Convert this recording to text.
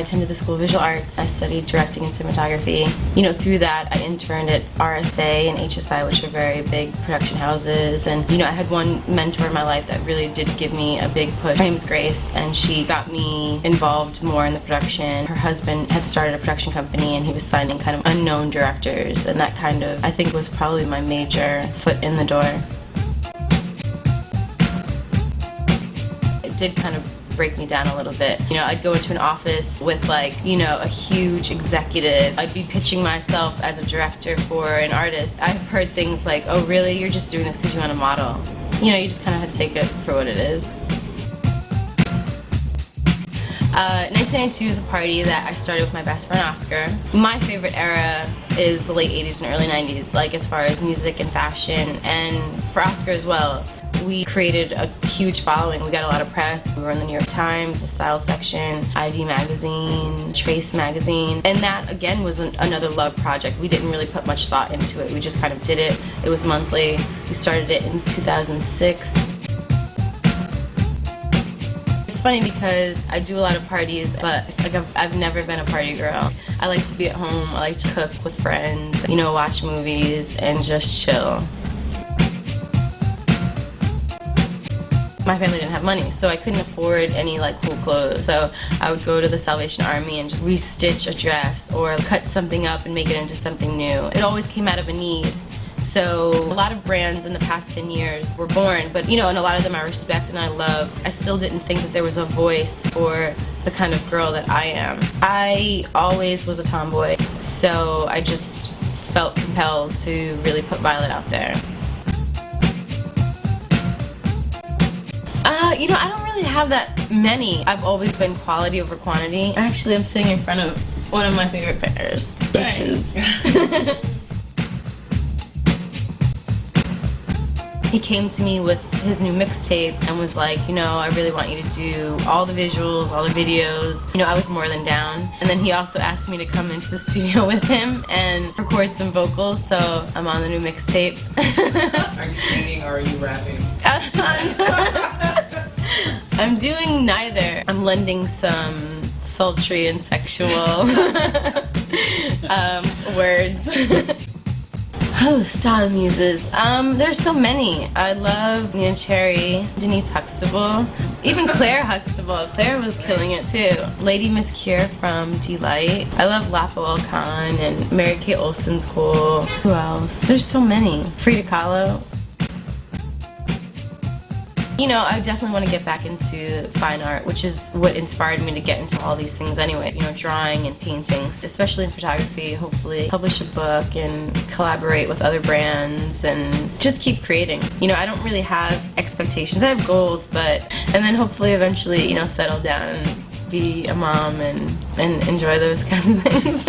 attended the School of Visual Arts. I studied directing and cinematography. You know, through that I interned at RSA and HSI, which are very big production houses, and you know, I had one mentor in my life that really did give me a big push. Her name is Grace, and she got me involved more in the production. Her husband had started a production company and he was signing kind of unknown directors, and that kind of, I think, was probably my major foot in the door. It did kind of break me down a little bit. You know, I'd go into an office with like, you know, a huge executive. I'd be pitching myself as a director for an artist. I've heard things like, oh really, you're just doing this because you want to model. You know, you just kind of have to take it for what it is. 1992 is a party that I started with my best friend Oscar. My favorite era is the late 80s and early 90s, like as far as music and fashion, and for Oscar as well. We created a huge following. We got a lot of press. We were in the New York Times, the Style section, ID magazine, Trace magazine, and that again was another love project. We didn't really put much thought into it. We just kind of did it. It was monthly. We started it in 2006. It's funny because I do a lot of parties, but like I've never been a party girl. I like to be at home. I like to cook with friends, you know, watch movies and just chill. My family didn't have money, so I couldn't afford any like cool clothes. So I would go to the Salvation Army and just restitch a dress or cut something up and make it into something new. It always came out of a need. So a lot of brands in the past 10 years were born, but you know, and a lot of them I respect and I love. I still didn't think that there was a voice for the kind of girl that I am. I always was a tomboy, so I just felt compelled to really put Violet out there. You know, I don't really have that many. I've always been quality over quantity. Actually, I'm sitting in front of one of my favorite pairs, which is... He came to me with his new mixtape and was like, you know, I really want you to do all the visuals, all the videos. You know, I was more than down. And then he also asked me to come into the studio with him and record some vocals, so I'm on the new mixtape. Are you singing or are you rapping? I'm doing neither. I'm lending some sultry and sexual words. Oh, style muses. There's so many. I love Nina Cherry, Denise Huxtable, even Claire Huxtable. Claire was killing it too. Lady Miss Cure from Delight. I love Lafayette Khan and Mary Kay Olsen's cool. Who else? There's so many. Frida Kahlo. You know, I definitely want to get back into fine art, which is what inspired me to get into all these things anyway. You know, drawing and painting, especially in photography. Hopefully publish a book and collaborate with other brands and just keep creating. You know, I don't really have expectations. I have goals, and then hopefully eventually, you know, settle down and be a mom and enjoy those kinds of things.